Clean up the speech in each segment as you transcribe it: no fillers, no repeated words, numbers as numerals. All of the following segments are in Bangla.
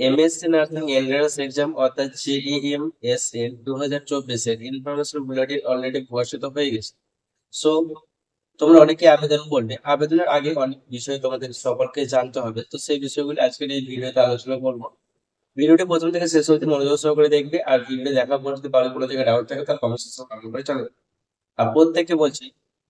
এমএসসি নার্সিং এন্ট্রান্স এক্সাম অর্থাৎ জেইএমএসএন 2024 এর ইনফরমেশন বুলেটিন অলরেডি ঘোষিত হয়ে গেছে। সো তোমরা অনেকে আবেদন করবে, আবেদনের আগে অনেক বিষয় তোমাদের সকলকে জানতে হবে। তো সেই বিষয়গুলো আজকের এই ভিডিওতে আলোচনা করবো। ভিডিওটি প্রথম থেকে শেষ হতে মনোযোগ সহকারে দেখবে, আর ভিডিও দেখার পর যদি কারো কোনো থেকে ডাউট থাকে তার কমেন্ট সেকশনে কমেন্ট করে জানাবে। আর প্রত্যেককে বলছি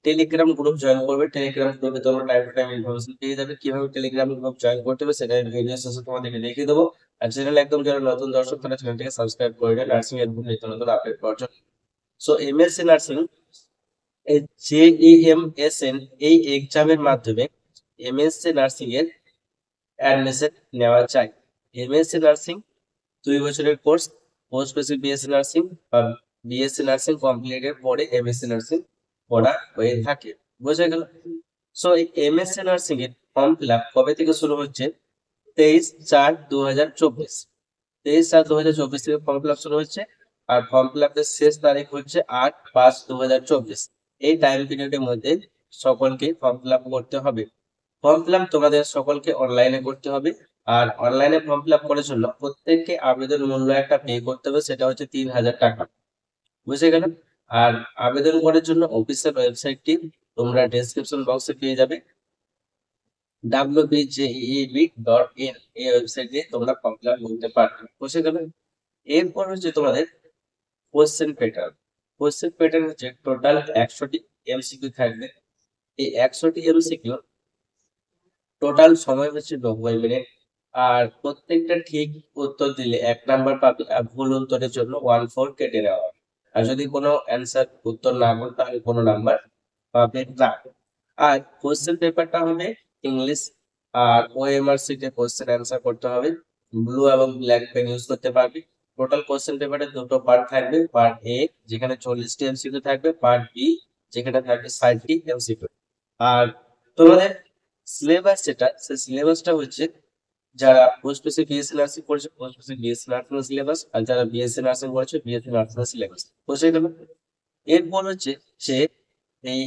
টেলিগ্রাম গ্রুপ জয়েন করবে। টেলিগ্রাম গ্রুপে তোমরা টাইম টু টাইম ইনফরমেশন পেয়ে যাবে। কিভাবে টেলিগ্রাম গ্রুপ জয়েন করতে হবে সেটা ভিডিও শেষে তোমাদেরকে দেখিয়ে দেবো। আর চ্যানেল একদম যারা নতুন দর্শক তারা চ্যানেলটিকে সাবস্ক্রাইব করে নেয় নার্সিং এর নিত্য নতুন আপডেট পাওয়ার জন্য। সো এমএসসি নার্সিং জেইএমএসএন এই এক্সামের মাধ্যমে এমএসসি নার্সিং এর অ্যাডমিশন নেওয়া যায়। এমএসসি নার্সিং 2 বছরের course. Post basic BSc nursing বা বিএসসি নার্সিং কমপ্লিটের পরে এমএসসি নার্সিং পড়া হয়ে থাকে। বোঝা গেল? সো এই এমএসসি নার্সিং এর ফর্ম ফিল আপ কবে থেকে শুরু হচ্ছে? 23/4/2024। 23/4/2024 থেকে ফর্ম ফিল আপ শুরু হচ্ছে। আর ফর্ম ফিল আপের শেষ তারিখ হচ্ছে 8/5/2024। এই টাইম পিরিয়ডের মধ্যে সকলকে ফর্ম ফিল আপ করতে হবে। ফর্ম ফিল আপ তোমাদের সকলকে অনলাইনে করতে হবে। আর অনলাইনে ফর্ম ফিল আপ করার জন্য প্রত্যেককে আবেদন মূল্য একটা পে করতে হবে, সেটা হচ্ছে 3000 টাকা। বুঝে গেল? আর আবেদন করার জন্য অফিসিয়াল ওয়েবসাইটটি তোমরা ডেসক্রিপশন বক্সে পেয়ে যাবে। wbjeeb.in এই ওয়েবসাইট দিয়ে তোমরা ফর্ম ফিল আপ করতে পারবে। বুঝে গেল? এরপর হচ্ছে তোমাদের কোশ্চেন প্যাটার্ন। কোশ্চেন প্যাটার্ন হচ্ছে টোটাল 100টি এমসিকিউ থাকবে। এই 100টি এমসিকিউ টোটাল সময় হচ্ছে 90 মিনিট। আর প্রত্যেকটা ঠিক উত্তর দিলে 1 নাম্বার পাবে, আর ভুল উত্তরের জন্য 1/4 কেটে নেওয়া হবে। আর যদি কোনো অ্যান্সার উত্তর না করো তাহলে কোনো নাম্বার পাবে না। আর কোশ্চেন পেপারটা হবে ইংলিশ। আর ওএমআর শিটে কোশ্চেন অ্যান্সার করতে হবে। ব্লু এবং ব্ল্যাক পেন ইউজ করতে পারবে। টোটাল কোশ্চেন পেপারে দুটো পার্ট থাকবে। পার্ট এ যেখানে 40টি এমসিকিউ থাকবে, পার্ট বি যেখানে থাকবে 60টি এমসিকিউ। আর তোমাদের সিলেবাস যেটা, সেই সিলেবাসটা হচ্ছে যারা পোস্ট বেসিক বিএসসি নার্সিং করেছে post basic BSc nursing syllabus, আর যারা বিএসসি নার্সিং করেছে বিএসসি নার্সিং সিলেবাস। বুঝে গেল? এরপর হচ্ছে যে এই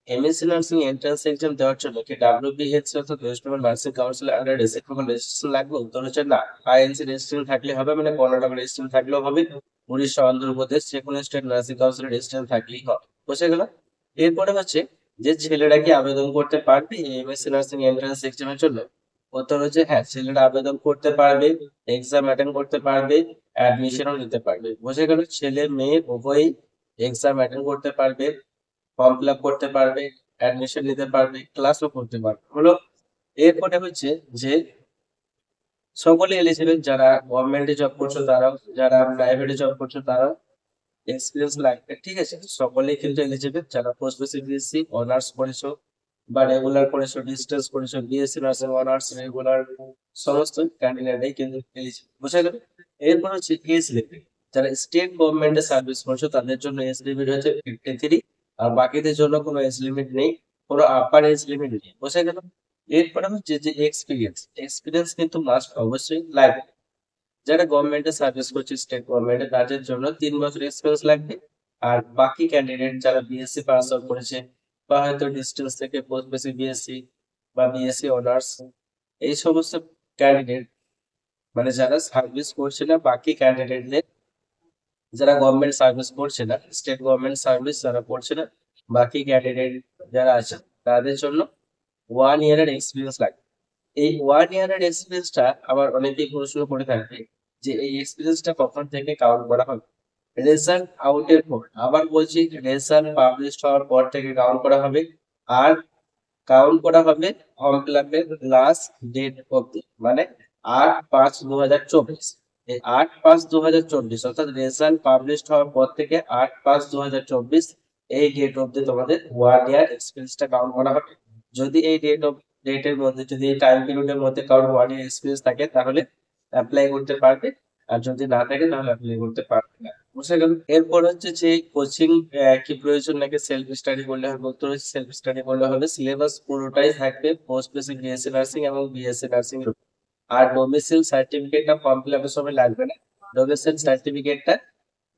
এমএসসি নার্সিং এন্ট্রান্স এক্সাম দেওয়ার জন্য কি ডাব্লিউবিএইচসি অর্থাৎ West Bengal nursing council under registration লাগবে? উত্তর হচ্ছে না। আইএনসি রেজিস্ট্রেশন থাকলে হবে, মানে কর্ণাটক রেজিস্ট্রেশন থাকলেও হবে। উড়িষ্যা, অন্ধ্রপ্রদেশ যে কোনো স্টেট নার্সিং কাউন্সিলের রেজিস্ট্রেশন থাকলেই হবে। বুঝে গেল? এরপরে হচ্ছে যে ছেলেরা কি আবেদন করতে পারবে এমএসসি নার্সিং এন্ট্রান্স এক্সামের জন্য? উত্তর হচ্ছে হ্যাঁ, ছেলেরা আবেদন করতে পারবে, এক্সাম অ্যাটেন্ড করতে পারবে, অ্যাডমিশনও নিতে পারবে। বুঝে গেল? ছেলে মেয়ে উভয়ই এক্সাম অ্যাটেন্ড করতে পারবে, ফর্ম ফিল আপ করতে পারবে, অ্যাডমিশন নিতে পারবে, ক্লাসও করতে পারবে। হলো? এরপরে হচ্ছে যে সকলে এলিজিবল, যারা গভর্নমেন্টে জব করছো তারাও, যারা প্রাইভেটে জব করছো তারাও এক্সপিরিয়েন্স লাগবে। ঠিক আছে? সকলেই কিন্তু এলিজিবল। যারা পোস্ট বেসিক বিএসসি অনার্স করেছো বা রেগুলার করেছো, ডিস্টেন্স করেছো, বিএসসি নার্সিং অনার্স রেগুলার, সমস্ত ক্যান্ডিডেটই কিন্তু এলিজিবল। বুঝা গেল? এরপর হচ্ছে এজ লিমিট। যারা স্টেট গভর্নমেন্টে সার্ভিস করছো তাদের জন্য এজ লিমিট হচ্ছে 53। আর বাকিদের জন্য কোনো এজ লিমিট নেই, কোনো আপার এজ লিমিট নেই। বুঝা গেল? এরপরে হচ্ছে যে এক্সপিরিয়েন্স, এক্সপিরিয়েন্স কিন্তু মাস্ট অবশ্যই লাগবে। যারা গভর্নমেন্টে সার্ভিস করছে স্টেট গভর্নমেন্টে তাদের জন্য 3 বছর এক্সপিরিয়েন্স লাগবে। আর বাকি ক্যান্ডিডেট যারা বিএসসি পাস আউট করেছে বা হয়তো ডিস্টেন্স থেকে পোস্ট বেসিক বিএসসি বা বিএসসি অনার্স, এই সমস্ত ক্যান্ডিডেট মানে যারা সার্ভিস করছে না, বাকি ক্যান্ডিডেটদের যারা গভর্নমেন্ট সার্ভিস করছে না, স্টেট গভর্নমেন্ট সার্ভিস যারা করছে না, বাকি ক্যান্ডিডেট যারা আছে তাদের জন্য 1 ইয়ারের এক্সপিরিয়েন্স লাগবে। এই 1 ইয়ারের এক্সপিরিয়েন্সটা আবার অনেকেই প্রশ্ন করে থাকবে যে এই এক্সপিরিয়েন্সটা কখন থেকে কাউন্ট করা হবে? রেজাল্ট আউটের পর। আবার বলছি, রেজাল্ট পাবলিশ হওয়ার পর থেকে কাউন্ট করা হবে। আর কাউন্ট করা হবে ফর্ম ফিল আপের লাস্ট ডেট অব্দি, মানে 8/5/2024। এই 8/5/2024 অর্থাৎ রেজাল্ট পাবলিশ হওয়ার পর থেকে 8/5/2024 এই ডেট অব্দি তোমাদের 1 ইয়ার এক্সপিরিয়েন্সটা কাউন্ট করা হবে। যদি এই ডেটের মধ্যে, যদি এই টাইম পিরিয়ডের মধ্যে কারোর 1 ইয়ার এক্সপিরিয়েন্স থাকে তাহলে অ্যাপ্লাই করতে পারবে। আর যদি না থাকে তাহলে অ্যাপ্লাই করতে পারবে না। বুঝে গেল? এরপর হচ্ছে যে কোচিং কি প্রয়োজন নাকি সেলফ স্টাডি করলে হবে? উত্তর হচ্ছে সেলফ স্টাডি করলে হবে। সিলেবাস পুরোটাই থাকবে পোস্ট বেসিক বিএসসি নার্সিং এবং বিএসসি নার্সিং এর উপর। আর ডোমিসাইল সার্টিফিকেটটা ফর্ম ফিল আপের সময় লাগবে না। ডোমিসাইল সার্টিফিকেটটা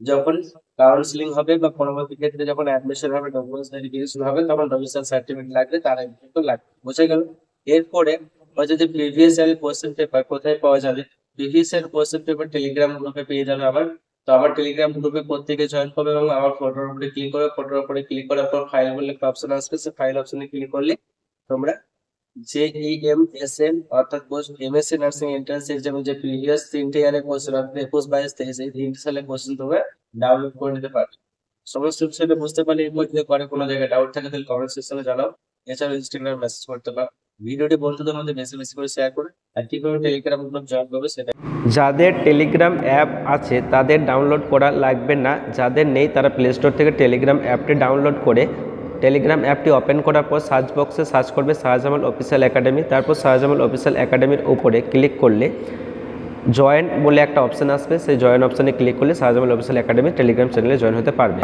যখন কাউন্সিলিং হবে বা পরবর্তী ক্ষেত্রে যখন অ্যাডমিশন হবে, ডকুমেন্টস ভেরিফিকেশন হবে, তখন ডোমিসাইল সার্টিফিকেট লাগবে, তার আগে কিন্তু লাগবে। বুঝে গেল? এরপরে হচ্ছে যে প্রিভিয়াস ইয়ারের কোশ্চেন পেপার কোথায় পাওয়া যাবে? Previous year question paper Telegram গ্রুপে পেয়ে যাবে আমার। তো আমার টেলিগ্রাম গ্রুপে প্রত্যেকে জয়েন করবে এবং আমার ফটোর উপরে ক্লিক করবে। ফটোর উপরে ক্লিক করার পর ফাইল বলে একটা অপশন আসবে, সেই ফাইল অপশনে ক্লিক করলে তোমরা JEMSN অর্থাৎ পোস্ট এমএসসি নার্সিং এন্ট্রান্স এক্সামের যে প্রিভিয়াস 3টে ইয়ারের কোশ্চেন অর্থাৎ 21-22-23 এই 3টে সালের কোশ্চেন তোমরা ডাউনলোড করে নিতে পারবে। সমস্ত বিষয়টা বুঝতে পারলে এর মধ্যে পরে কোনো জায়গায় ডাউট থাকে তাহলে কমেন্ট সেকশনে জানাও। এছাড়াও ইনস্টাগ্রামে মেসেজ করতে পারো। ভিডিওটি বন্ধুদের মধ্যে বেশি বেশি করে শেয়ার করে আর কিভাবে টেলিগ্রাম গ্রুপ জয়েন করবে সেটা। যাদের টেলিগ্রাম অ্যাপ আছে তাদের ডাউনলোড করা লাগবে না, যাদের নেই তারা প্লে স্টোর থেকে টেলিগ্রাম অ্যাপটি ডাউনলোড করে টেলিগ্রাম অ্যাপটি ওপেন করার পর সার্চ বক্সে সার্চ করবে শাহজামাল অফিসিয়াল একাডেমি। তারপর শাহজামাল অফিসিয়াল একাডেমির উপরে ক্লিক করলে জয়েন বলে একটা অপশান আসবে, সেই জয়েন অপশানে ক্লিক করলে শাহজামাল অফিসিয়াল একাডেমি টেলিগ্রাম চ্যানেলে জয়েন হতে পারবে।